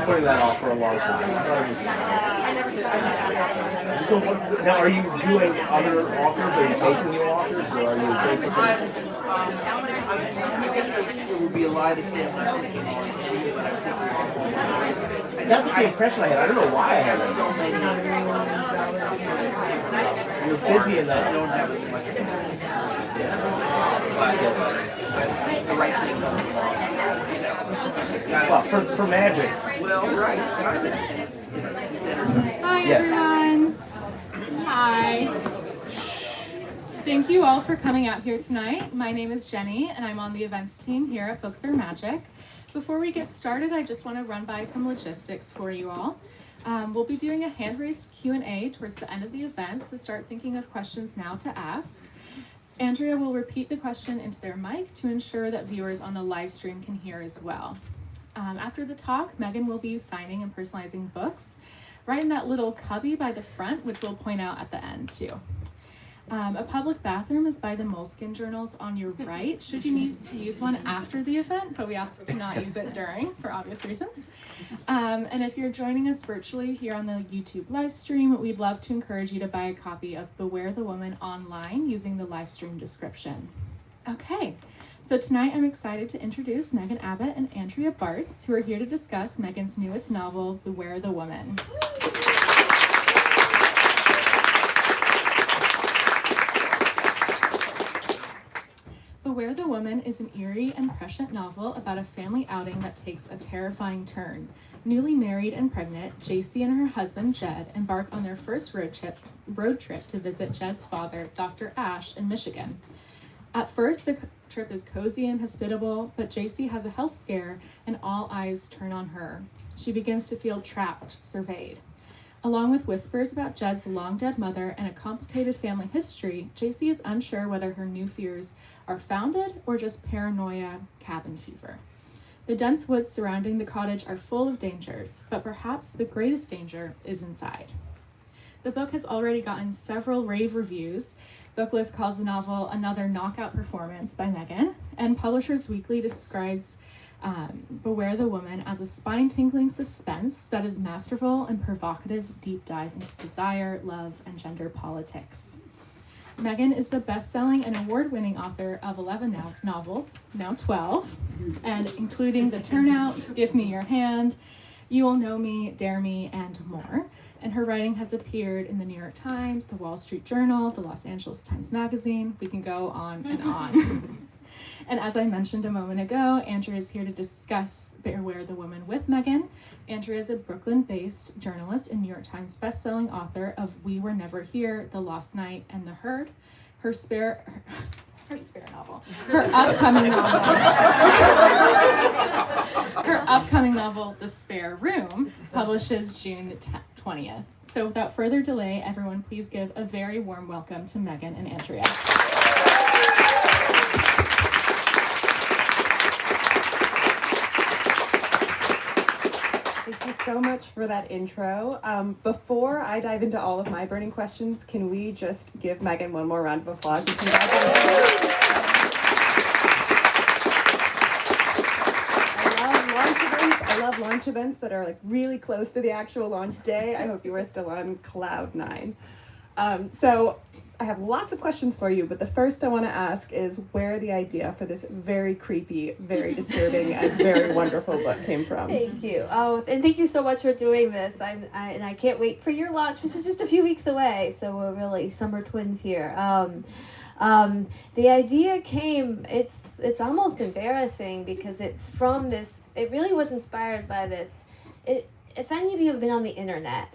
putting that off for a long time. So now, are you doing other authors? Are you taking new authors, or are you basically? I guess it would be a lie to say I'm not taking on any, but I'm taking on all. That was the impression I had. I don't know why I had so many. You're busy enough. I don't have as much. But the right thing comes along. Well, for magic. Well, right. It's entertaining. Hi, everyone. Hi. Thank you all for coming out here tonight. My name is Jenny, and I'm on the events team here at Books Are Magic. Before we get started, I just want to run by some logistics for you all. We'll be doing a hand-raised Q&A towards the end of the event, so start thinking of questions now to ask. Andrea will repeat the question into their mic to ensure that viewers on the live stream can hear as well. After the talk, Megan will be signing and personalizing books right in that little cubby by the front, which we'll point out at the end too. A public bathroom is by the Moleskine journals on your right, should you need to use one after the event, but we ask to not use it during, for obvious reasons. And if you're joining us virtually here on the YouTube live stream, we'd love to encourage you to buy a copy of Beware the Woman online using the live stream description. Okay, so tonight I'm excited to introduce Megan Abbott and Andrea Bartz, who are here to discuss Megan's newest novel, Beware the Woman. Beware the Woman is an eerie and prescient novel about a family outing that takes a terrifying turn. Newly married and pregnant, JC and her husband Jed embark on their first road trip to visit Jed's father, Dr. Ash, in Michigan. At first, the trip is cozy and hospitable, but JC has a health scare and all eyes turn on her. She begins to feel trapped, surveyed. Along with whispers about Jed's long-dead mother and a complicated family history, JC is unsure whether her new fears are founded or just paranoia cabin fever. The dense woods surrounding the cottage are full of dangers, but perhaps the greatest danger is inside. The book has already gotten several rave reviews. Booklist calls the novel another knockout performance by Megan, and Publishers Weekly describes Beware the Woman as a spine-tingling suspense that is masterful and provocative deep dive into desire, love, and gender politics. Megan is the best-selling and award-winning author of 11 novels, now 12, and including The Turnout, Give Me Your Hand, You Will Know Me, Dare Me, and more. And her writing has appeared in the New York Times, the Wall Street Journal, the Los Angeles Times Magazine. We can go on and on. And as I mentioned a moment ago, Andrea is here to discuss Beware the Woman with Megan. Andrea is a Brooklyn-based journalist and New York Times best-selling author of We Were Never Here, The Lost Night, and The Herd. Her upcoming novel, The Spare Room, publishes June 20th. So without further delay, everyone please give a very warm welcome to Megan and Andrea. Thank you so much for that intro. Before I dive into all of my burning questions, can we just give Megan one more round of applause? And congratulations. I love launch events that are like really close to the actual launch day. I hope you are still on cloud 9. So I have lots of questions for you, but the first I want to ask is where the idea for this very creepy, very disturbing, and very wonderful book came from. Thank you. Oh, and thank you so much for doing this. I can't wait for your launch, which is just a few weeks away. So we're really summer twins here. The idea came. It's almost embarrassing because it's from this. It really was inspired by this. If any of you have been on the internet,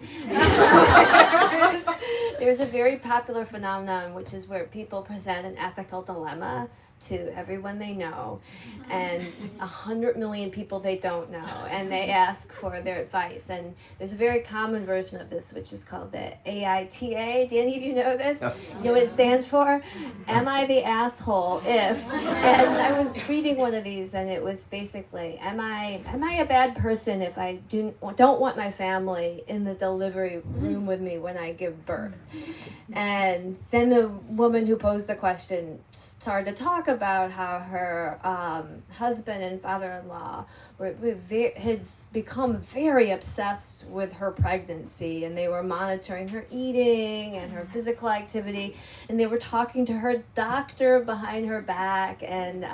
there's a very popular phenomenon, which is where people present an ethical dilemma to everyone they know and 100 million people they don't know, and they ask for their advice. And there's a very common version of this, which is called the AITA. Do any of you know this? You know what it stands for? Am I the asshole if? And I was reading one of these, and it was basically, am I a bad person if I don't want my family in the delivery room with me when I give birth? And then the woman who posed the question started to talk about how her husband and father-in-law had become very obsessed with her pregnancy, and they were monitoring her eating and her physical activity, and they were talking to her doctor behind her back, and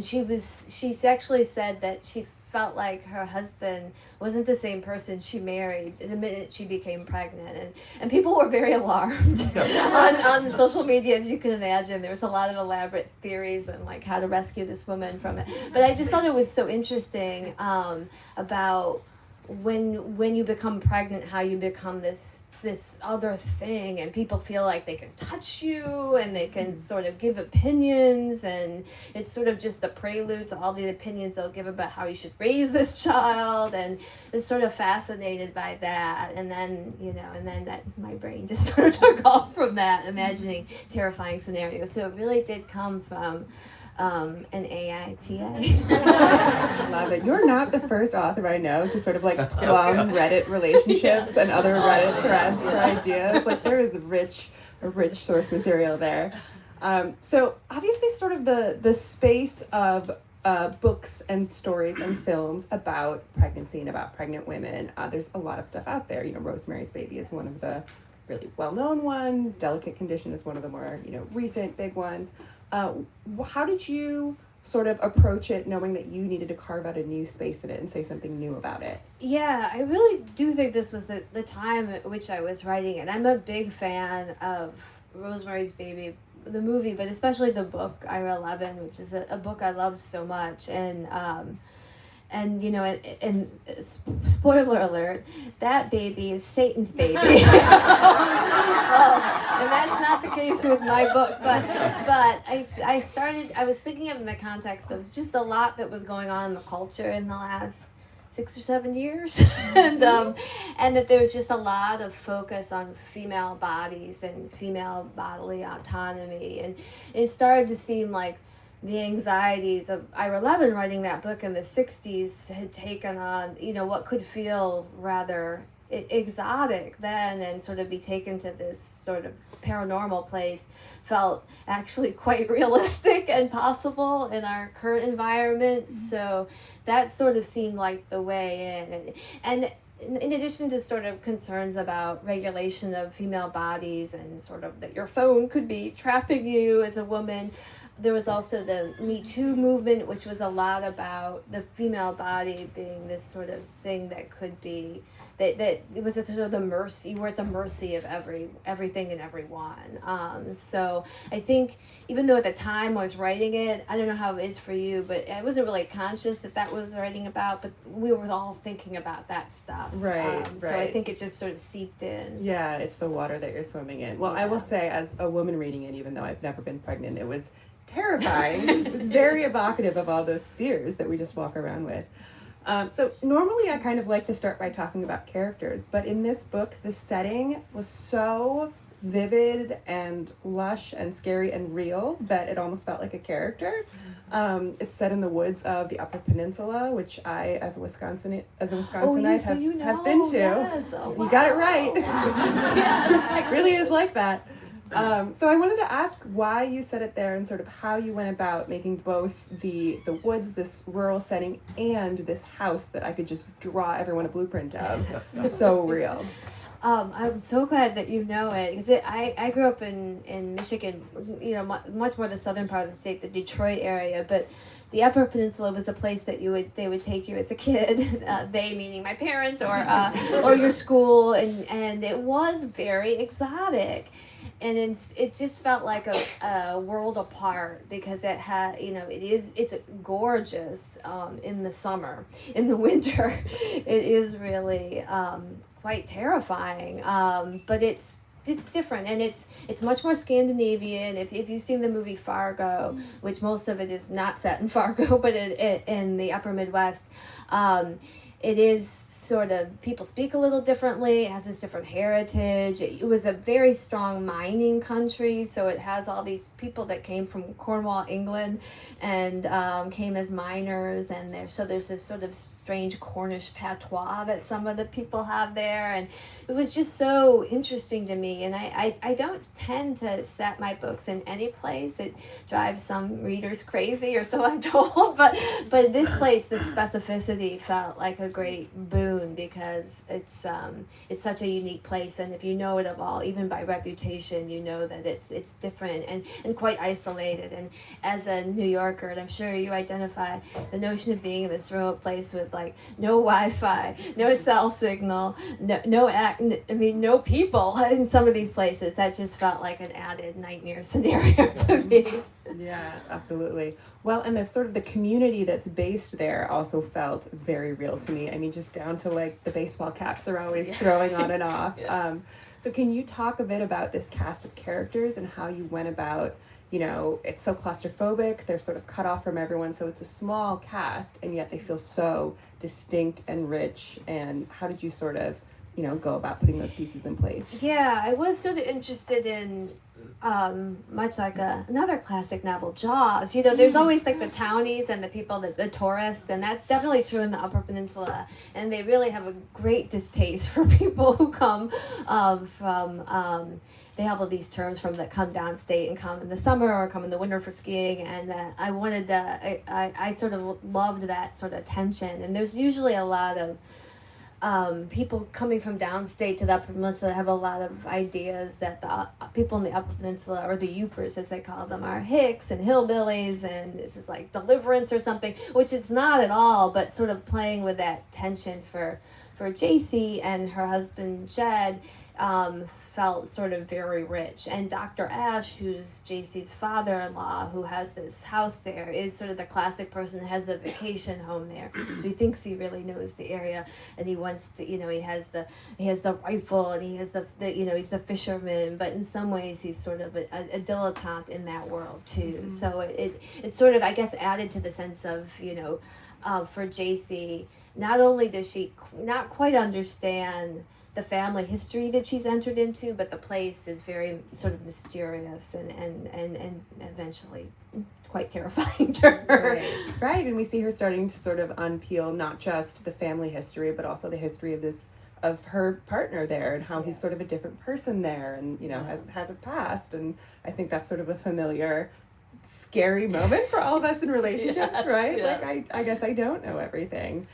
she actually said that she felt like her husband wasn't the same person she married the minute she became pregnant, and people were very alarmed on social media, as you can imagine. There was a lot of elaborate theories on like how to rescue this woman from it. But I just thought it was so interesting about when you become pregnant, how you become this other thing, and people feel like they can touch you and they can sort of give opinions, and it's sort of just the prelude to all the opinions they'll give about how you should raise this child, and is sort of fascinated by that. And then that my brain just sort of took off from that, imagining terrifying scenarios. So it really did come from an AITA. Love it. You're not the first author I know to sort of like plumb Reddit relationships and other Reddit threads for ideas. Like there is a rich source material there. So obviously sort of the space of books and stories and films about pregnancy and about pregnant women. There's a lot of stuff out there. Rosemary's Baby is one of the really well-known ones. Delicate Condition is one of the more, recent big ones. How did you sort of approach it, knowing that you needed to carve out a new space in it and say something new about it? Yeah, I really do think this was the time at which I was writing it. I'm a big fan of Rosemary's Baby, the movie, but especially the book, Ira 11, which is a book I love so much. And spoiler alert, that baby is Satan's baby. And that's not the case with my book, but I was thinking of it in the context of just a lot that was going on in the culture in the last 6 or 7 years, and that there was just a lot of focus on female bodies and female bodily autonomy, and it started to seem like the anxieties of Ira Levin writing that book in the 60s had taken on, what could feel rather exotic then, and sort of be taken to this sort of paranormal place, felt actually quite realistic and possible in our current environment. So that sort of seemed like the way in. And in addition to sort of concerns about regulation of female bodies and sort of that your phone could be trapping you as a woman, there was also the Me Too movement, which was a lot about the female body being this sort of thing that could be, that it was a sort of the mercy, you were at the mercy of everything and everyone. So I think, even though at the time I was writing it, I don't know how it is for you, but I wasn't really conscious that was writing about, but we were all thinking about that stuff. Right. So I think it just sort of seeped in. Yeah, it's the water that you're swimming in. Well, yeah. I will say, as a woman reading it, even though I've never been pregnant, it was terrifying. It was very evocative of all those fears that we just walk around with. So normally I kind of like to start by talking about characters, but in this book, the setting was so vivid and lush and scary and real that it almost felt like a character. It's set in the woods of the Upper Peninsula, which I, as a Wisconsinite, have been to. Yes. Oh, wow. You got it right. Yes. It really is like that. So I wanted to ask why you set it there and sort of how you went about making both the woods, this rural setting, and this house that I could just draw everyone a blueprint of so real. I'm so glad that you know it, because I grew up in Michigan, much more the southern part of the state, the Detroit area, but the Upper Peninsula was a place that they would take you as a kid, they meaning my parents or your school, and it was very exotic. And it just felt like a world apart, because it had, it's gorgeous in the summer. In the winter, it is really quite terrifying. But it's different, and it's much more Scandinavian. If you've seen the movie Fargo, which most of it is not set in Fargo, but in the Upper Midwest, it is sort of people speak a little differently. It has this different heritage. It was a very strong mining country, so it has all these people that came from Cornwall, England, and came as miners. And there's this sort of strange Cornish patois that some of the people have there, and it was just so interesting to me. And I don't tend to set my books in any place. It drives some readers crazy, or so I'm told. But this place, the specificity felt like a great boon, because it's such a unique place, and if you know it at all, even by reputation, you know that it's different and quite isolated. And as a New Yorker, and I'm sure you identify, the notion of being in this remote place with like no Wi-Fi, no cell signal, no people in some of these places, that just felt like an added nightmare scenario to me. Yeah, absolutely. Well, and the sort of the community that's based there also felt very real to me. I mean, just down to like the baseball caps are always throwing on and off. Yeah. So can you talk a bit about this cast of characters and how you went about, it's so claustrophobic, they're sort of cut off from everyone, so it's a small cast, and yet they feel so distinct and rich, and how did you sort of, go about putting those pieces in place? Yeah, I was sort of interested in, much like another classic novel, Jaws. There's always like the townies and the people, the tourists, and that's definitely true in the Upper Peninsula. And they really have a great distaste for people who come from. They have all these terms that come downstate and come in the summer or come in the winter for skiing. And I wanted I sort of loved that sort of tension. And there's usually a lot of people coming from downstate to the Upper Peninsula have a lot of ideas that the people in the Upper Peninsula, or the Yoopers as they call them, are hicks and hillbillies, and this is like Deliverance or something, which it's not at all, but sort of playing with that tension for JC and her husband Jed felt sort of very rich. And Dr. Ash, who's JC's father-in-law, who has this house there, is sort of the classic person who has the vacation home there. So he thinks he really knows the area, and he wants to, he has the rifle, and he has the he's the fisherman, but in some ways he's sort of a dilettante in that world too. Mm-hmm. So it sort of, I guess, added to the sense of, for JC, not only does she not quite understand the family history that she's entered into, but the place is very sort of mysterious and eventually quite terrifying to her. Right, and we see her starting to sort of unpeel not just the family history, but also the history of her partner there, and how he's sort of a different person there, and has a past. And I think that's sort of a familiar, scary moment for all of us in relationships, right? Yes. Like I guess I don't know everything.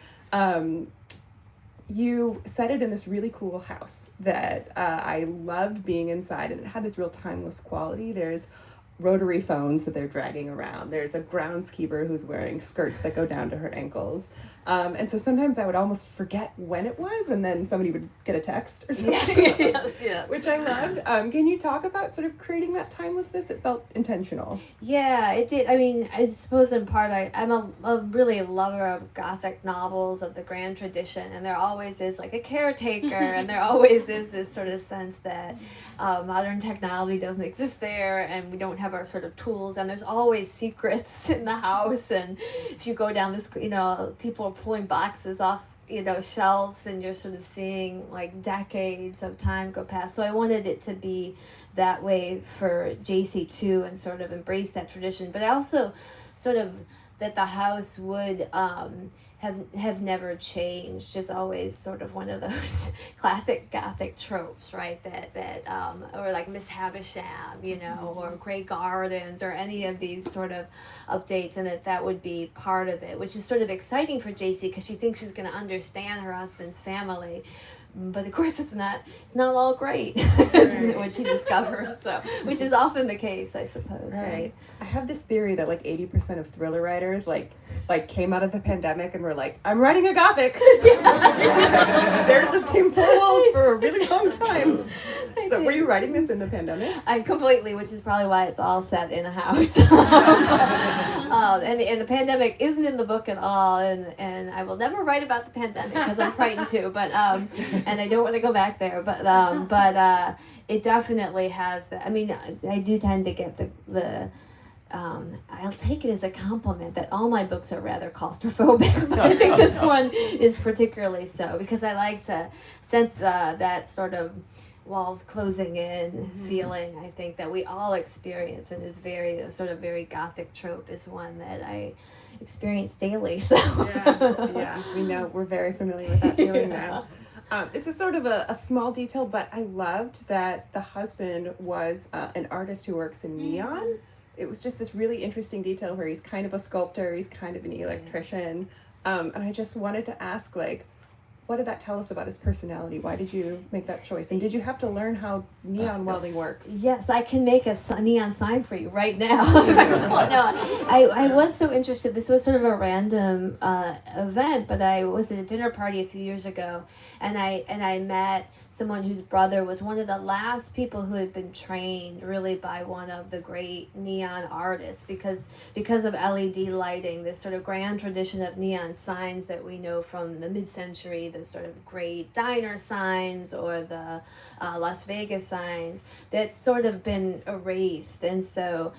You set it in this really cool house that I loved being inside, and it had this real timeless quality. There's rotary phones that they're dragging around. There's a groundskeeper who's wearing skirts that go down to her ankles. And so sometimes I would almost forget when it was, and then somebody would get a text or something, which I loved. Can you talk about sort of creating that timelessness? It felt intentional. Yeah, it did. I mean, I suppose in part I'm a really lover of Gothic novels of the grand tradition, and there always is like a caretaker, and there always is this sort of sense that modern technology doesn't exist there, and we don't have our sort of tools, and there's always secrets in the house. And if you go down this, people are pulling boxes off shelves, and you're sort of seeing like decades of time go past. So I wanted it to be that way for JC too, and sort of embrace that tradition, but I also sort of that the house would have never changed. Is always sort of one of those classic Gothic tropes, right? That or like Miss Havisham, or Grey Gardens, or any of these sort of updates, and that would be part of it, which is sort of exciting for JC because she thinks she's going to understand her husband's family. But of course it's not all great, what she discovers, so which is often the case, I suppose. Right. I have this theory that like 80% of thriller writers like came out of the pandemic and were like, I'm writing a Gothic. Stared at the same four walls for a really long time. So were you writing this in the pandemic? I completely, which is probably why it's all set in a house. And the pandemic isn't in the book at all, and I will never write about the pandemic because I'm frightened too, but and I don't want to go back there, but it definitely has that. I mean, I do tend to get the I'll take it as a compliment that all my books are rather claustrophobic, but I think this one is particularly so, because I like to sense that sort of walls closing in feeling, I think, that we all experience, and is very, sort of very Gothic trope is one that I experience daily. So yeah, we know, we're very familiar with that feeling now. This is sort of a small detail, but I loved that the husband was an artist who works in neon. It was just this really interesting detail where he's kind of a sculptor, he's kind of an electrician. And I just wanted to ask, like, what did that tell us about his personality? Why did you make that choice? And did you have to learn how neon welding works? Yes, I can make a neon sign for you right now. No, I was so interested. This was sort of a random event, but I was at a dinner party a few years ago, and I met someone whose brother was one of the last people who had been trained really by one of the great neon artists, because of LED lighting, this sort of grand tradition of neon signs that we know from the mid-century, the sort of great diner signs or the Las Vegas signs, that's sort of been erased. And so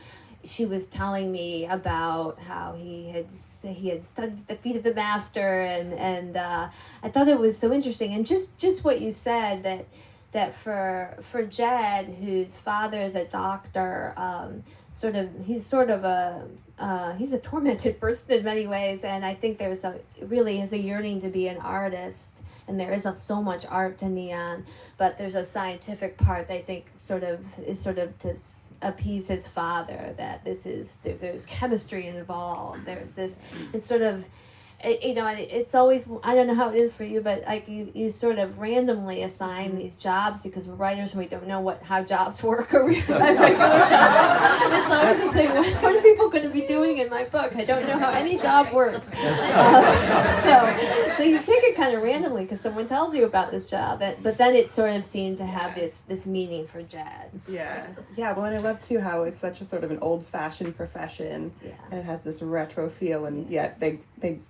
she was telling me about how he had studied at the feet of the master, and I thought it was so interesting. And just what you said, that for Jed, whose father is a doctor, he's a tormented person in many ways, and I think there's really is a yearning to be an artist. And there is so much art to neon, but there's a scientific part that I think is to appease his father, that there's chemistry involved. There's this, it's sort of, it's always, I don't know how it is for you, but like you sort of randomly assign these jobs, because we're writers and we don't know how jobs work or regular jobs. It's always the same. What are people going to be doing in my book? I don't know how any job works. So you pick it kind of randomly because someone tells you about this job, but then it sort of seemed to have this meaning for Jed. Yeah. Well, and I love too how it's such a sort of an old-fashioned profession, and it has this retro feel, and yet they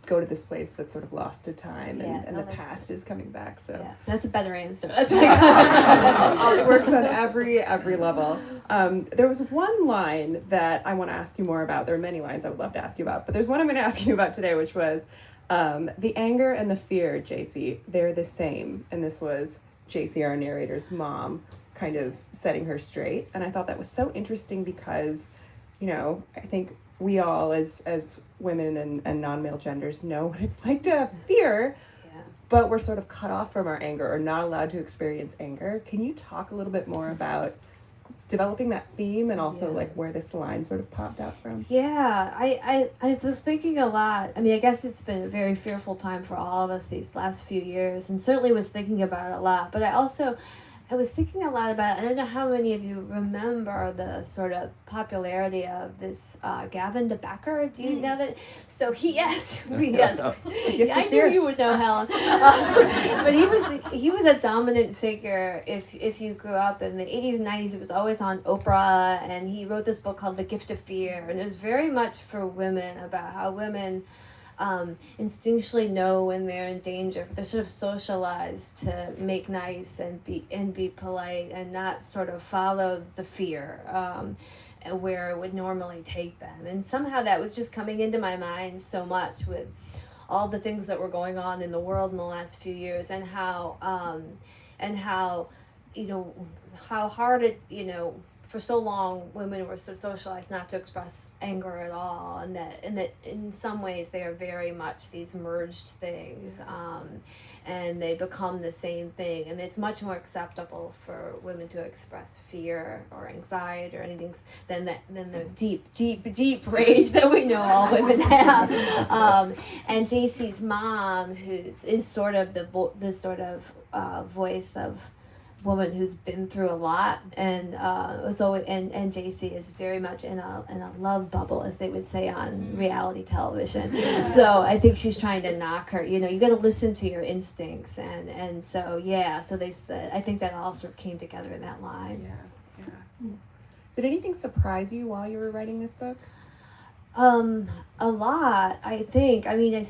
go to this place that's sort of lost to time, and the past is coming back. So so that's a better answer. That's right. It works on every level. There was one line that I want to ask you more about. There are many lines I would love to ask you about, but there's one I'm going to ask you about today, which was the anger and the fear, JC, they're the same. And this was JC, our narrator's mom, kind of setting her straight. And I thought that was so interesting because, I think we all as women and non-male genders know what it's like to have fear, but we're sort of cut off from our anger or not allowed to experience anger. Can you talk a little bit more about developing that theme and also like where this line sort of popped out from? I was thinking a lot. I mean, I guess it's been a very fearful time for all of us these last few years, and certainly was thinking about it a lot. But I was thinking a lot about, I don't know how many of you remember the sort of popularity of this Gavin de Becker. Do you know that? So I knew you would know, Helen. But he was a dominant figure. If you grew up in the 80s and 90s, it was always on Oprah, and he wrote this book called The Gift of Fear, and it was very much for women, about how women instinctually know when they're in danger. They're sort of socialized to make nice and be polite and not sort of follow the fear where it would normally take them. And somehow that was just coming into my mind so much with all the things that were going on in the world in the last few years, and how how hard it, for so long women were so socialized not to express anger at all, and that in some ways they are very much these merged things, and they become the same thing, and it's much more acceptable for women to express fear or anxiety or anything than the deep rage that we know all women have. And JC's mom, is sort of the voice of woman who's been through a lot, and it's always and JC is very much in a love bubble, as they would say on reality television. So I think she's trying to knock her. You got to listen to your instincts, and so they said, I think that all sort of came together in that line. Did anything surprise you while you were writing this book? A lot, I think. I mean, I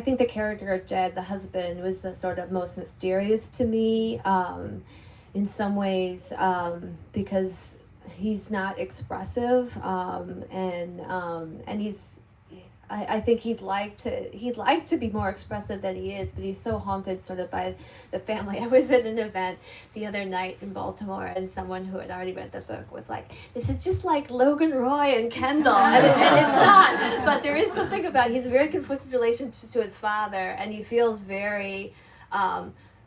think the character of Jed, the husband, was the sort of most mysterious to me, in some ways, because he's not expressive, and he's. I think he'd like to be more expressive than he is, but he's so haunted sort of by the family. I was at an event the other night in Baltimore, and someone who had already read the book was like, "This is just like Logan Roy and Kendall," and it's not. But there is something about he's a very conflicted relationship to his father, and he feels very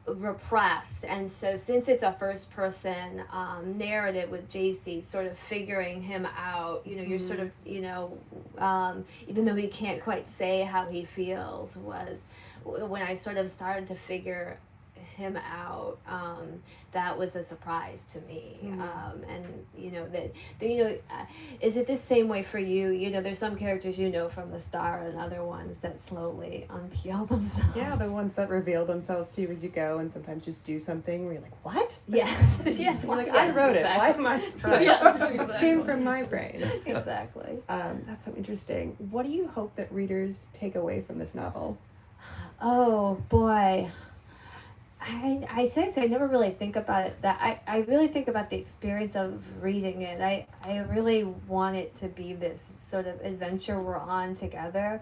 repressed, and so since it's a first person narrative with JC sort of figuring him out, you're sort of even though he can't quite say how he feels, was when I sort of started to figure him out, that was a surprise to me. And is it the same way for you? There's some characters from the start, and other ones that slowly unpeel themselves. Yeah, the ones that reveal themselves to you as you go, and sometimes just do something where you're like, what? Yes. You're like, I wrote it. Why am I surprised? Yes, exactly. It came from my brain. Exactly. That's so interesting. What do you hope that readers take away from this novel? Oh boy. I never really think about it I really think about the experience of reading it. I really want it to be this sort of adventure we're on together,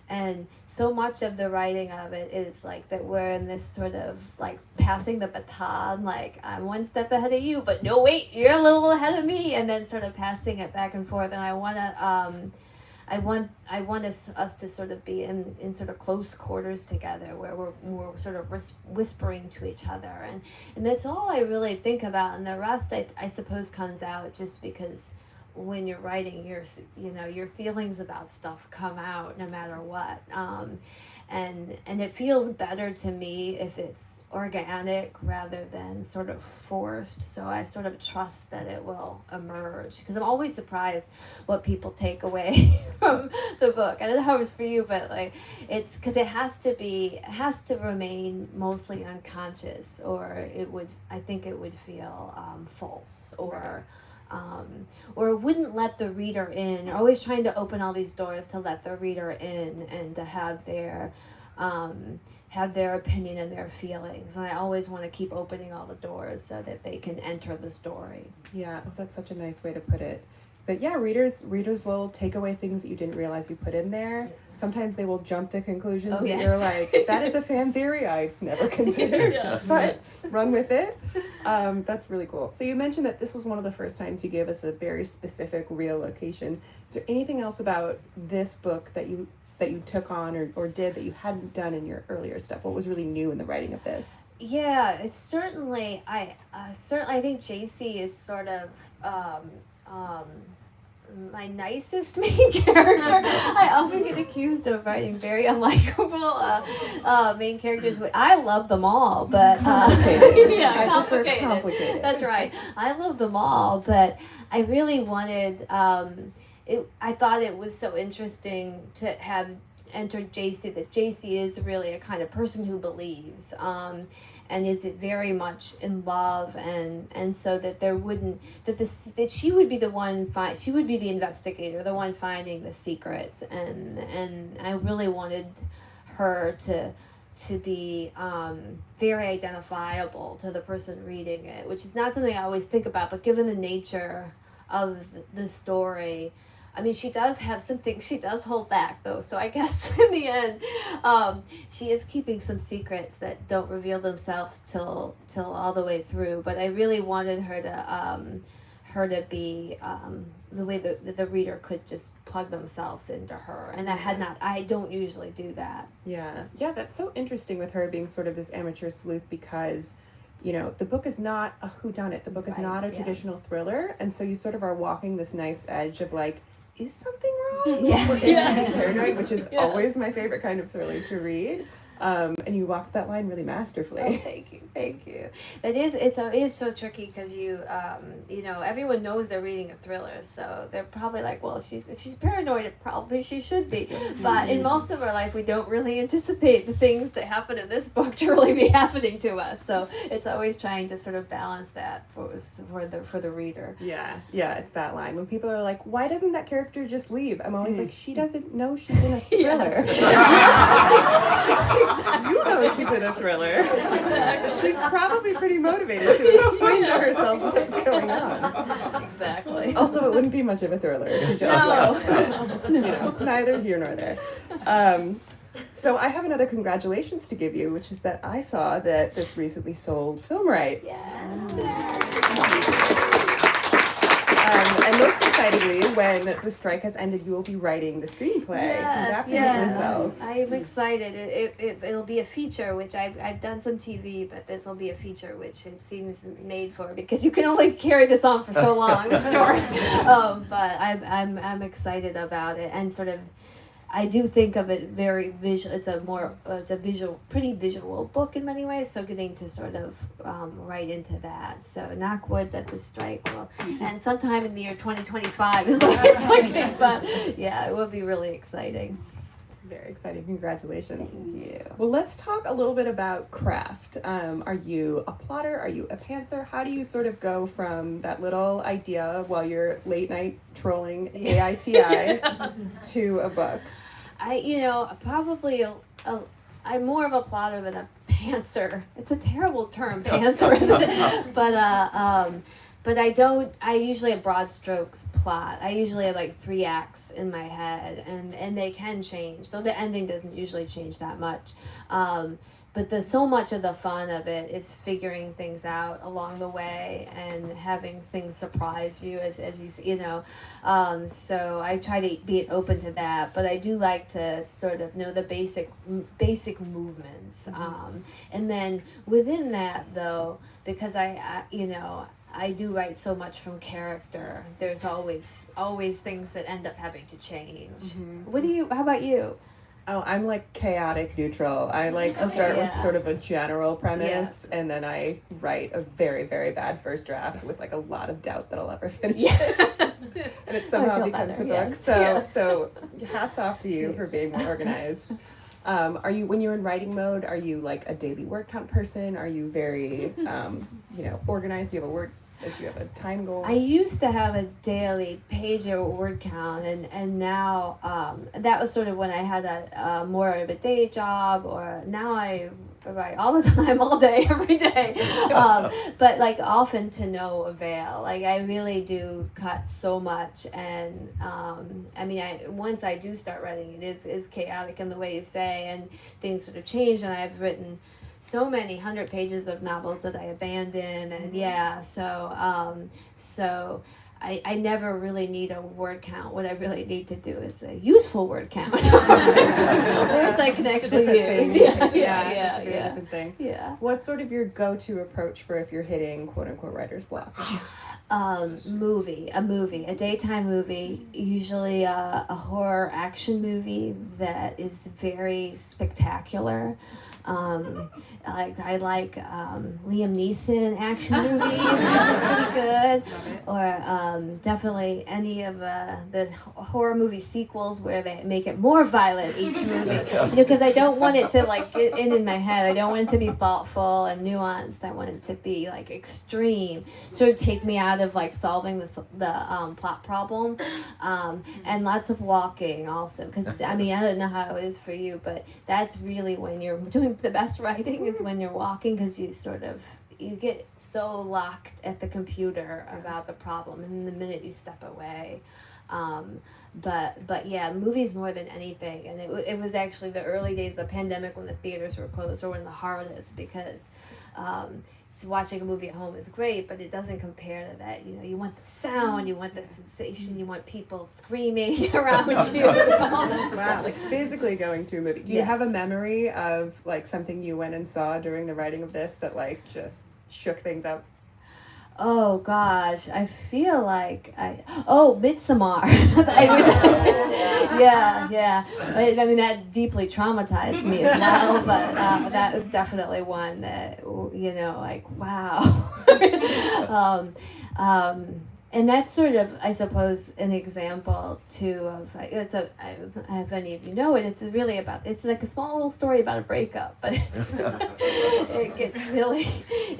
and so much of the writing of it is like that we're in this sort of like passing the baton, like I'm one step ahead of you, but no wait, you're a little ahead of me, and then sort of passing it back and forth. And I want us to sort of be in sort of close quarters together, where we're sort of whispering to each other, and that's all I really think about, and the rest I suppose comes out just because when you're writing, your feelings about stuff come out no matter what. And it feels better to me if it's organic rather than sort of forced. So I sort of trust that it will emerge, because I'm always surprised what people take away from the book. I don't know how it was for you, but like it's because it has to remain mostly unconscious, or I think it would feel false, or it wouldn't let the reader in. You're always trying to open all these doors to let the reader in and to have their opinion and their feelings. And I always want to keep opening all the doors so that they can enter the story. Yeah, that's such a nice way to put it. But yeah, readers will take away things that you didn't realize you put in there. Sometimes they will jump to conclusions that you're like, that is a fan theory I never considered, but run with it. That's really cool. So you mentioned that this was one of the first times you gave us a very specific real location. Is there anything else about this book that you took on or did that you hadn't done in your earlier stuff? What was really new in the writing of this? Yeah, it's certainly, I think JC is sort of, my nicest main character. I often get accused of writing very unlikable main characters. I love them all, but complicated. That's right. I love them all, but I really wanted. I thought it was so interesting to have entered JC. That JC is really a kind of person who believes. And is very much in love, and so that that she would be the one she would be the investigator, the one finding the secrets, and I really wanted her to be very identifiable to the person reading it, which is not something I always think about, but given the nature of the story. I mean, she does have some things she does hold back, though. So I guess in the end, she is keeping some secrets that don't reveal themselves till all the way through. But I really wanted her to be the way that the reader could just plug themselves into her, and I don't usually do that. Yeah, that's so interesting with her being sort of this amateur sleuth, because the book is not a whodunit. The book is not a traditional thriller, and so you sort of are walking this knife's edge of like, is something wrong? Or is she being paranoid, which is always my favorite kind of thriller to read. And you walked that line really masterfully. Oh, thank you. It is so tricky because everyone knows they're reading a thriller, so they're probably like, well, if she's paranoid, probably she should be. But in most of our life, we don't really anticipate the things that happen in this book to really be happening to us. So it's always trying to sort of balance that for the reader. Yeah, it's that line when people are like, why doesn't that character just leave? I'm always like, she doesn't know she's in a thriller. You know she's in a thriller. Exactly. She's probably pretty motivated to explain to herself what's going on. exactly. Also, it wouldn't be much of a thriller if you just No. you know, neither here nor there. So I have another congratulations to give you, which is that I saw that this recently sold film rights. And most excitingly, when the strike has ended, you will be writing the screenplay, adapting it yourself. I'm excited. It'll be a feature, which I've done some TV, but this will be a feature, which it seems made for, because you can only carry this on for so long, the story. But I'm excited about it, and sort of, I do think of it very visual. It's a pretty visual book in many ways. So getting to sort of right into that. So knock wood that the strike will, and sometime in the year 2025 is what it's looking. But yeah, it will be really exciting. Very exciting. Congratulations. Thank you. Well, let's talk a little bit about craft. Are you a plotter? Are you a pantser? How do you sort of go from that little idea while you're late night trolling AITI to a book? I'm more of a plotter than a pantser. It's a terrible term, pantser, isn't it? But I usually have broad strokes plot. I usually have like 3 acts in my head, and they can change, though the ending doesn't usually change that much. But so much of the fun of it is figuring things out along the way and having things surprise you as you know. So I try to be open to that, but I do like to sort of know the basic movements. And then within that, though, because I do write so much from character, there's always things that end up having to change. How about you? Oh, I'm like chaotic neutral. I start with sort of a general premise, and then I write a very, very bad first draft with like a lot of doubt that I'll ever finish it. And it somehow becomes a book. So hats off to you for being more organized. When you're in writing mode, are you like a daily word count person? Are you very, organized? Do you have a time goal? I used to have a daily page or word count, and now that was sort of when I had a more of a day job, or now I write all the time, all day, every day. But like often to no avail. Like I really do cut so much, and once I do start writing, it is chaotic in the way you say, and things sort of change, and I've written so many 100 pages of novels that I abandoned, and so I never really need a word count. What I really need to do is a useful word count. Words I can actually use. Different thing. Yeah. What's sort of your go-to approach for if you're hitting quote-unquote writer's block? A daytime movie, usually a horror action movie that is very spectacular. I like Liam Neeson action movies, usually pretty good. Or definitely any of the horror movie sequels where they make it more violent each movie. Because I don't want it to like get in my head. I don't want it to be thoughtful and nuanced. I want it to be like extreme, sort of take me out of like solving the plot problem, and lots of walking also. Because I don't know how it is for you, but that's really when you're doing the best writing is when you're walking, because you get so locked at the computer about the problem, and the minute you step away. But yeah, movies more than anything, and it was actually the early days of the pandemic when the theaters were closed, or when the hardest, because watching a movie at home is great, but it doesn't compare to that. You want the sound, you want the sensation, you want people screaming around you. Wow, like physically going to a movie. Do you have a memory of like something you went and saw during the writing of this that like just shook things up? Oh gosh, I feel like Midsommar. Yeah. That deeply traumatized me as well, but that was definitely one that, like, wow. And that's sort of, I suppose, an example too of if any of you know it, it's like a small little story about a breakup, but it gets really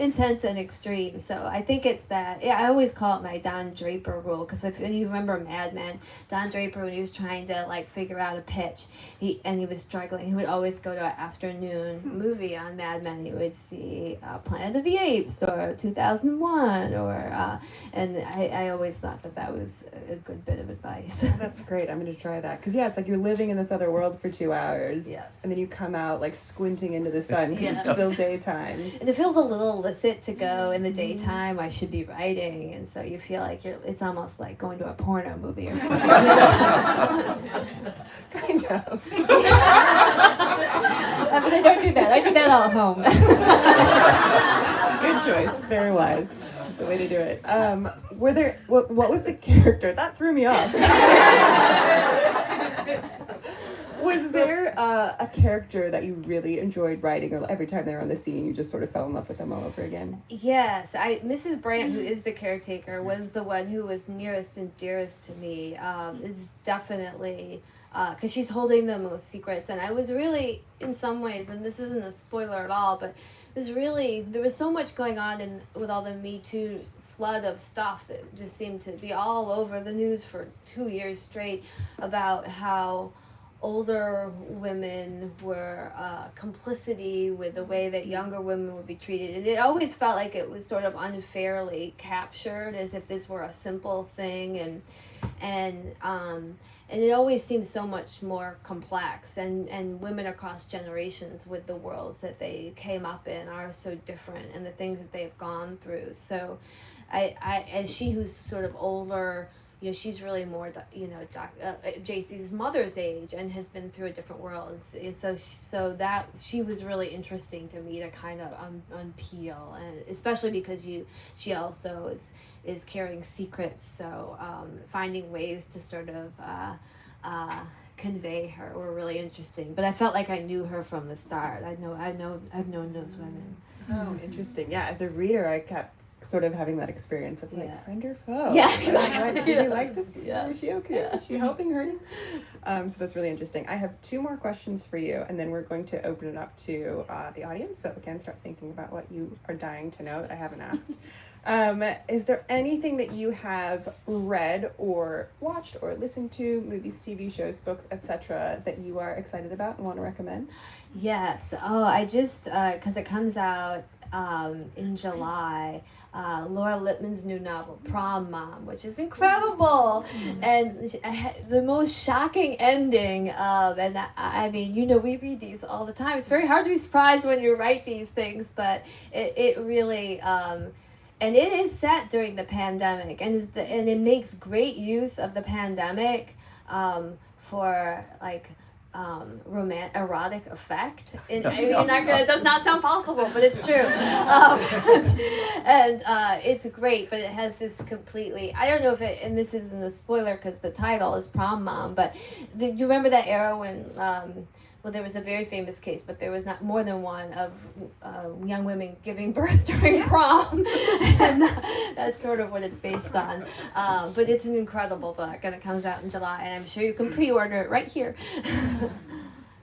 intense and extreme. So I think it's that. Yeah, I always call it my Don Draper rule, because if you remember Mad Men, Don Draper, when he was trying to like figure out a pitch, he was struggling. He would always go to an afternoon movie on Mad Men. He would see Planet of the Apes or 2001, or and I always thought that was a good bit of advice. That's great. I'm going to try that. Because, yeah, it's like you're living in this other world for 2 hours. Yes. And then you come out, like, squinting into the sun because Yes. it's still daytime. And it feels a little illicit to go in the daytime. I should be writing. And so you feel like it's almost like going to a porno movie or something. Kind of. But I don't do that. I do that all at home. Good choice. Very wise. That's the way to do it. What was the character? That threw me off. Was there a character that you really enjoyed writing, or every time they were on the scene, you just sort of fell in love with them all over again? Yes, Mrs. Brandt, who is the caretaker, was the one who was nearest and dearest to me. It's definitely because she's holding the most secrets, and I was really, in some ways, and this isn't a spoiler at all, but there was so much going on with all the Me Too flood of stuff that just seemed to be all over the news for 2 years straight about how older women were complicity with the way that younger women would be treated. And it always felt like it was sort of unfairly captured, as if this were a simple thing, and it always seems so much more complex, and women across generations with the worlds that they came up in are so different, and the things that they've gone through. So I as she who's sort of older, she's really more, JC's mother's age and has been through a different world. So that she was really interesting to me to kind of unpeel, and especially because she also is carrying secrets. So finding ways to sort of convey her were really interesting. But I felt like I knew her from the start. I've known those women. Oh, interesting. Yeah, as a reader, I kept sort of having that experience of like, friend or foe? Yeah, exactly. Do you like this? Yeah. Is she okay? Yeah. Is she helping her? So that's really interesting. I have 2 more questions for you, and then we're going to open it up to the audience, so again, start thinking about what you are dying to know that I haven't asked. Is there anything that you have read or watched or listened to, movies, TV shows, books, etc., that you are excited about and want to recommend? Yes. Oh, I just, because it comes out in July, Laura Lippman's new novel, Prom Mom, which is incredible. And the most shocking ending of, and I mean, we read these all the time. It's very hard to be surprised when you write these things, but it really, and it is set during the pandemic, and it makes great use of the pandemic for like erotic effect. It does not sound possible, but it's true. And it's great, but it has this completely, I don't know if and this isn't a spoiler because the title is Prom Mom, but you remember that era when there was a very famous case, but there was not more than one of young women giving birth during prom, and that's sort of what it's based on. But it's an incredible book, and it comes out in July, and I'm sure you can pre-order it right here.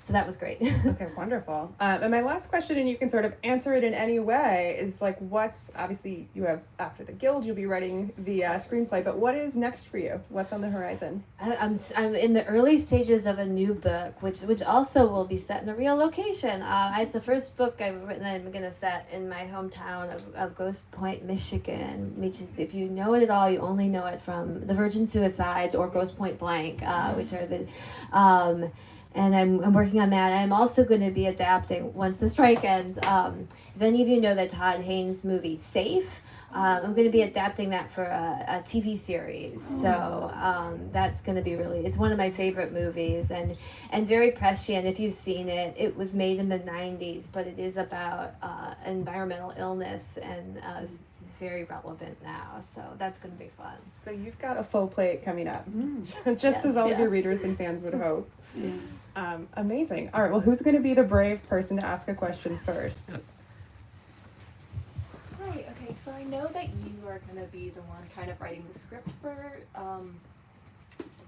So that was great. Okay, wonderful. And my last question, and you can sort of answer it in any way, is like, obviously you have, after the Guild, you'll be writing the screenplay, but what is next for you? What's on the horizon? I'm in the early stages of a new book, which also will be set in a real location. It's the first book I've written that I'm going to set in my hometown of Grosse Pointe, Michigan, which is, if you know it at all, you only know it from the Virgin Suicides or Grosse Pointe Blank, which are the... and I'm working on that. I'm also going to be adapting, once the strike ends, if any of you know the Todd Haynes movie Safe, I'm going to be adapting that for a TV series. So that's going to be it's one of my favorite movies, and very prescient. If you've seen it, it was made in the 90s, but it is about environmental illness, and it's very relevant now. So that's going to be fun. So you've got a full plate coming up, just as all of your readers and fans would hope. Amazing. All right, well, who's going to be the brave person to ask a question first? Right, okay, so I know that you are going to be the one kind of writing the script for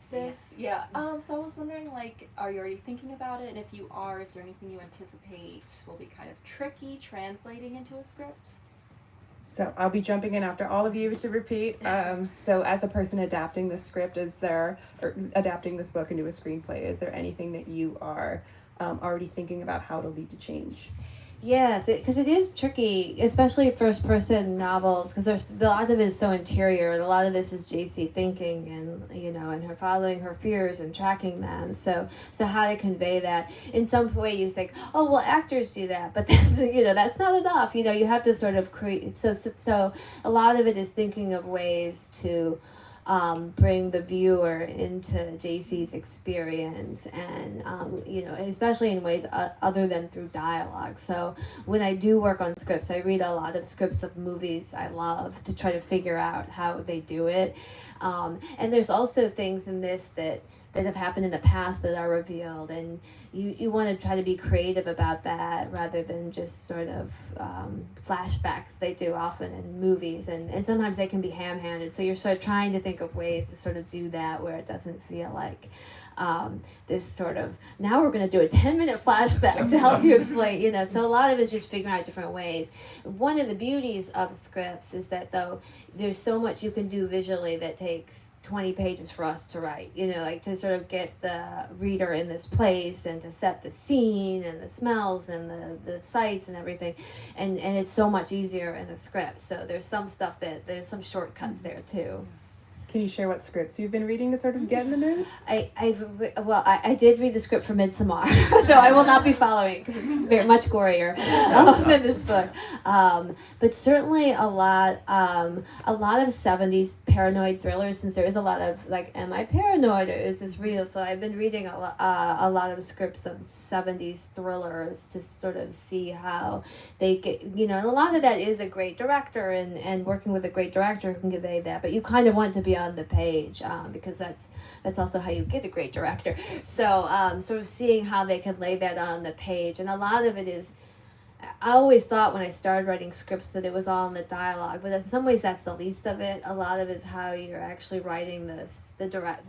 this. Yeah. So I was wondering, like, are you already thinking about it? And if you are, is there anything you anticipate will be kind of tricky translating into a script? So I'll be jumping in after all of you to repeat. So as the person adapting this script, or adapting this book into a screenplay, is there anything that you are already thinking about how to lead to change? Yes, because it is tricky, especially first-person novels, because there's a lot of it is so interior, and a lot of this is JC thinking, and and her following her fears and tracking them. So how to convey that in some way? You think, oh well, actors do that, but that's that's not enough. You have to sort of create. So a lot of it is thinking of ways to bring the viewer into JC's experience, and especially in ways other than through dialogue. So when I do work on scripts, I read a lot of scripts of movies I love to try to figure out how they do it. And there's also things in this that have happened in the past that are revealed, and you want to try to be creative about that rather than just sort of flashbacks they do often in movies, and sometimes they can be ham-handed, so you're sort of trying to think of ways to sort of do that where it doesn't feel like this sort of, now we're going to do a 10-minute flashback to help you explain, so a lot of it's just figuring out different ways. One of the beauties of scripts is that, though, there's so much you can do visually that takes 20 pages for us to write, like to sort of get the reader in this place and to set the scene and the smells and the sights and everything, and it's so much easier in a script. So there's some stuff there's some shortcuts there too. Can you share what scripts you've been reading to sort of get in the mood? I did read the script for Midsommar, though I will not be following it because it's very much gorier than this book. But certainly a lot of 70s paranoid thrillers, since there is a lot of like, am I paranoid or is this real? So I've been reading a lot of scripts of 70s thrillers to sort of see how they get, and a lot of that is a great director and working with a great director who can convey that, but you kind of want to be on the page because that's also how you get a great director. So sort of seeing how they can lay that on the page, and a lot of it is, I always thought when I started writing scripts that it was all in the dialogue, but in some ways that's the least of it. A lot of it is how you're actually writing the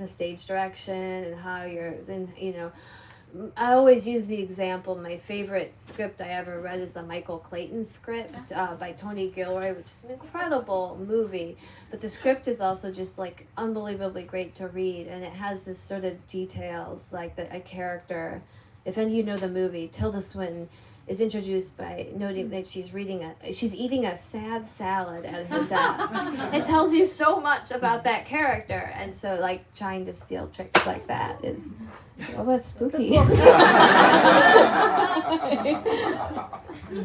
stage direction, and how you're then I always use the example, my favorite script I ever read is the Michael Clayton script by Tony Gilroy, which is an incredible movie, but the script is also just like unbelievably great to read, and it has this sort of details like a character, if any of you know the movie, Tilda Swinton is introduced by noting that she's eating a sad salad at her desk. It tells you so much about that character, and so like trying to steal tricks like that is, oh, that's spooky.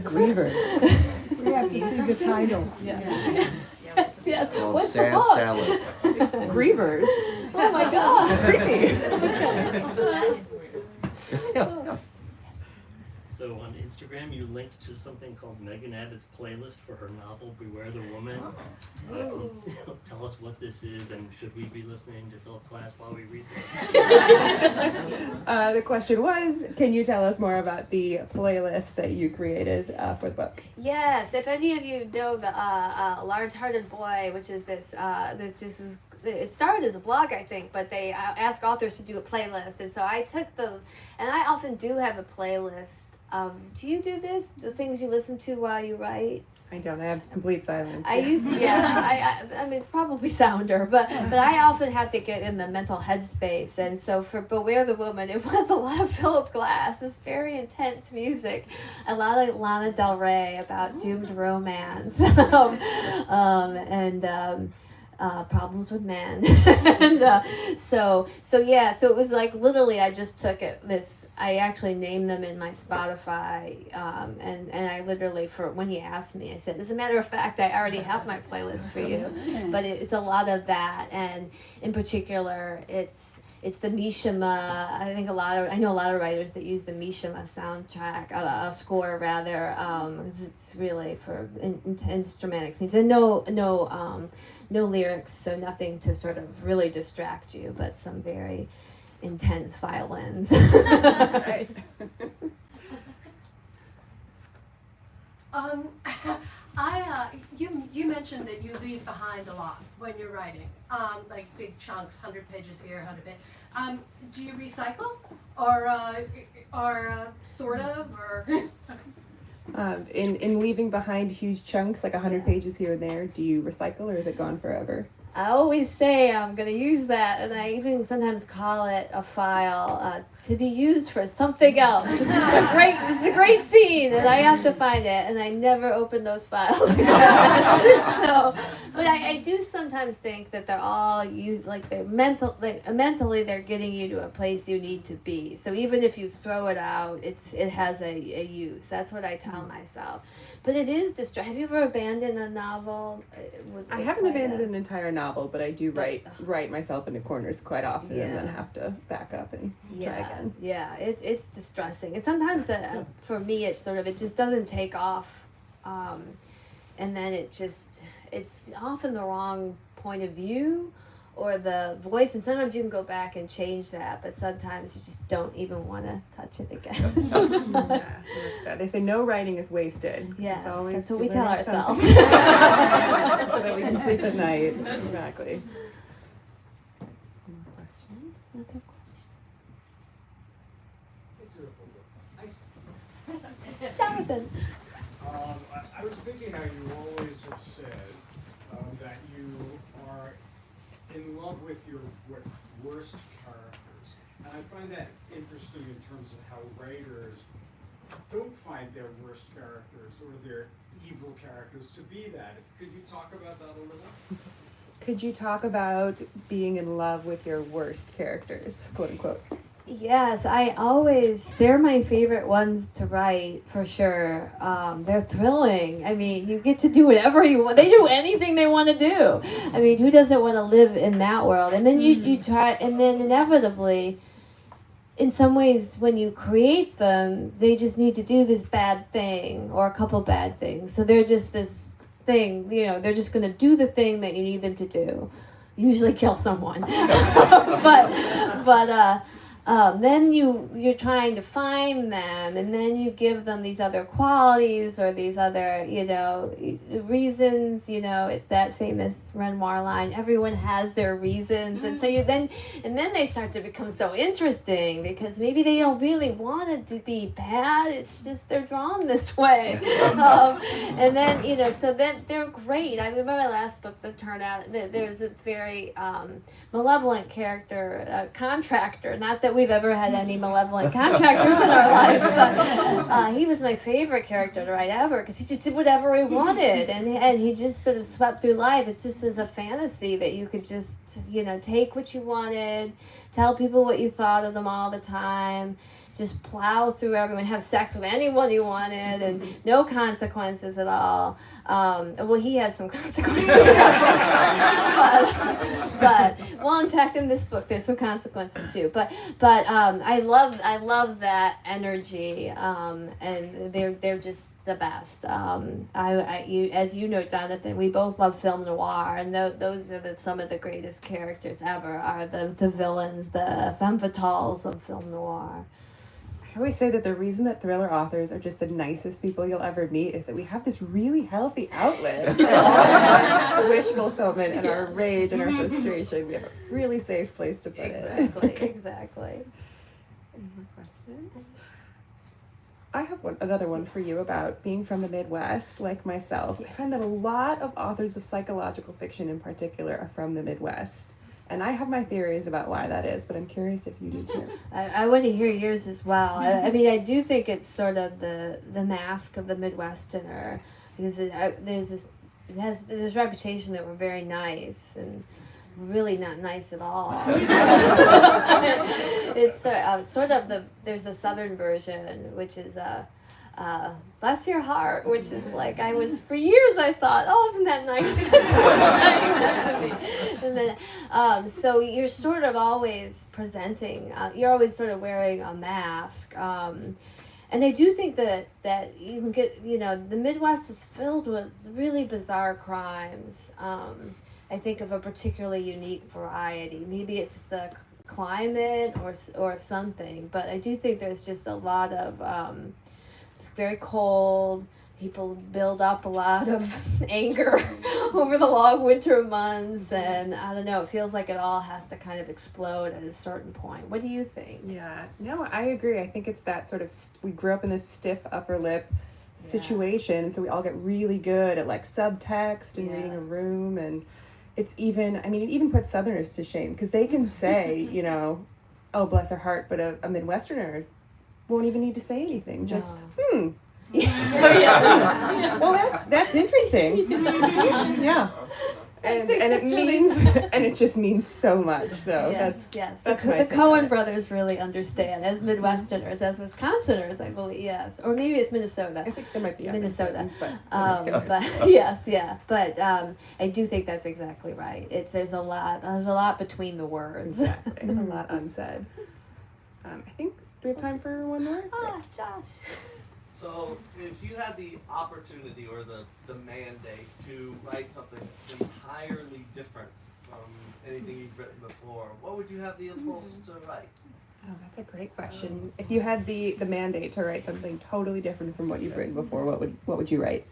Grievers. We have to see the title. Yes. Well, What's sad the book? salad. Grievers. Oh my God. Creepy. So on Instagram, you linked to something called Megan Abbott's playlist for her novel, Beware the Woman. Tell us what this is, and should we be listening to Philip Glass while we read this? The question was, can you tell us more about the playlist that you created for the book? Yes, if any of you know the Large-Hearted Boy, which is it started as a blog, I think, but they ask authors to do a playlist, and so I took and I often do have a playlist of, do you do this? The things you listen to while you write? I don't. I have complete silence. I used to, I mean, it's probably sounder, but I often have to get in the mental headspace, and so for Beware the Woman, it was a lot of Philip Glass, this very intense music, a lot of Lana Del Rey about doomed romance, problems with men, and so it was like literally I just took I actually named them in my Spotify, and I literally, for when he asked me, I said, as a matter of fact, I already have my playlist for you, but it's a lot of that, and in particular it's the Mishima. I know a lot of writers that use the Mishima soundtrack, score rather. It's really for instrumental scenes, and no lyrics, so nothing to sort of really distract you, but some very intense violins. Right. You mentioned that you leave behind a lot when you're writing, like big chunks, 100 pages here, 100 pages. Do you recycle, or sort of, or? In leaving behind huge chunks, like 100 pages here and there, do you recycle or is it gone forever? I always say I'm going to use that, and I even sometimes call it a file to be used for something else. This is a great scene, and I have to find it, and I never open those files. So, but I do sometimes think that they're all used, like they're mentally they're getting you to a place you need to be. So even if you throw it out, it has a use. That's what I tell myself. But it is distracting. Have you ever abandoned a novel? I haven't abandoned an entire novel, but I do write myself into corners quite often and then have to back up and try again. Yeah, it's distressing. And sometimes for me, it's sort of, it just doesn't take off. And then it's often the wrong point of view or the voice. And sometimes you can go back and change that, but sometimes you just don't even want to touch it again. That's good. They say no writing is wasted. Yes, always that's what we tell ourselves. So that we can sleep at night. Exactly. Any questions? Other questions? Jonathan. I was thinking how you always have said that you are in love with your worst characters. And I find that interesting in terms of how writers don't find their worst characters or their evil characters to be that. Could you talk about that a little? Could you talk about being in love with your worst characters, quote unquote? Yes, they're my favorite ones to write, for sure. They're thrilling. I mean, you get to do whatever you want. They do anything they want to do. I mean, who doesn't want to live in that world? And then you try, and then inevitably, in some ways, when you create them, they just need to do this bad thing or a couple bad things. So they're just this thing, they're just going to do the thing that you need them to do. Usually kill someone. but then you're trying to find them, and then you give them these other qualities or these other, reasons. It's that famous Renoir line, everyone has their reasons. And so then they start to become so interesting because maybe they don't really want it to be bad. It's just they're drawn this way. And then, so then they're great. I remember my last book that turned out, there's a very malevolent character, a contractor, not that we've ever had any malevolent contractors in our lives, but he was my favorite character to write ever because he just did whatever he wanted, and he just sort of swept through life. It's just as a fantasy that you could just take what you wanted, tell people what you thought of them all the time, just plow through everyone, have sex with anyone you wanted, and no consequences at all. Well, he has some consequences. but in fact, in this book, there's some consequences too. But I love that energy, and they're just the best. As you know, Jonathan, we both love film noir, and those are some of the greatest characters ever. Are the villains, the femme fatales of film noir. I always say that the reason that thriller authors are just the nicest people you'll ever meet is that we have this really healthy outlet for all our wish fulfillment and our rage and our frustration. We have a really safe place to put it. Exactly. Any more questions? I have another one for you about being from the Midwest, like myself. I find that a lot of authors of psychological fiction in particular are from the Midwest. And I have my theories about why that is, but I'm curious if you do too. I want to hear yours as well. I mean, I do think it's sort of the mask of the Midwesterner, because there's this reputation that we're very nice, and really not nice at all. It's sort of there's a Southern version, which is bless your heart, which is like, for years I thought, oh, isn't that nice? And then, so you're sort of always presenting, you're always sort of wearing a mask. And I do think that you can get, the Midwest is filled with really bizarre crimes. I think of a particularly unique variety. Maybe it's the climate or something, but I do think there's just a lot of, it's very cold. People build up a lot of anger over the long winter months, and I don't know, it feels like it all has to kind of explode at a certain point. What do you think? Yeah, no, I agree. I think it's that sort of, we grew up in this stiff upper lip, situation, and so we all get really good at like subtext and reading a room, and it's even, I mean, it even puts Southerners to shame because they can say, you know, oh bless her heart, but a Midwesterner won't even need to say anything. Just well, that's interesting. Yeah. And it means and it just means so much. So yes, that's the Coen brothers really understand as Midwesterners, as Wisconsiners, I believe. Yes, or maybe it's Minnesota. I think there might be Minnesota, but yes, but I do think that's exactly right. There's a lot between the words. Exactly, a lot unsaid. I think do we have time for one more? Josh. So, if you had the opportunity or the mandate to write something that's entirely different from anything you've written before, what would you have the impulse to write? Oh, that's a great question. If you had the mandate to write something totally different from what you've written before, what would you write?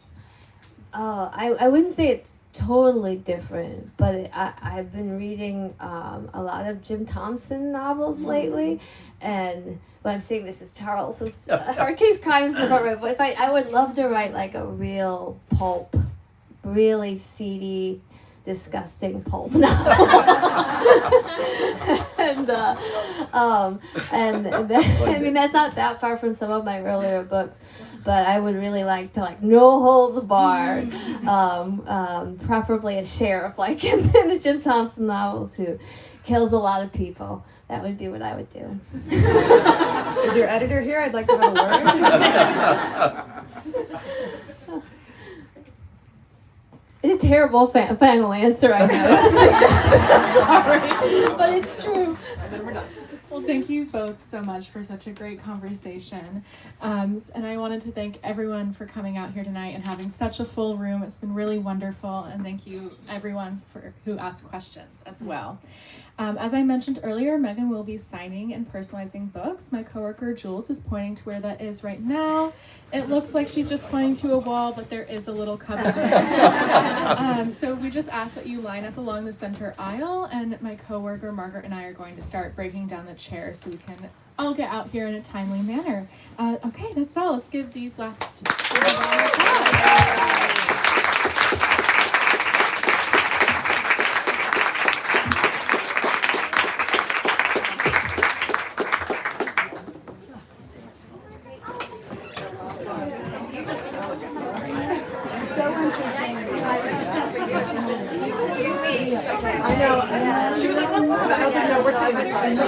Oh, I wouldn't say it's totally different, but I've been reading a lot of Jim Thompson novels lately, and what I'm saying this is Charles's Hard Case Crimes Department, but I would love to write like a real pulp, really seedy, disgusting pulp novel. and I mean that's not that far from some of my earlier books, but I would really like to like no holds barred, preferably a sheriff like in the Jim Thompson novels who kills a lot of people. That would be what I would do. Is your editor here? I'd like to have a word. It's a terrible final answer, I know. I'm sorry, but it's true. And then we're done. Well, thank you both so much for such a great conversation. And I wanted to thank everyone for coming out here tonight and having such a full room. It's been really wonderful. And thank you everyone who asked questions as well. As I mentioned earlier, Megan will be signing and personalizing books. My coworker Jules is pointing to where that is right now. It looks like she's just pointing to a wall, but there is a little cover there. So we just ask that you line up along the center aisle, and my coworker Margaret and I are going to start breaking down the chairs so we can all get out here in a timely manner. Okay, that's all. Let's give these last I know. She was like, let's go. I was like, no, we're sitting in front.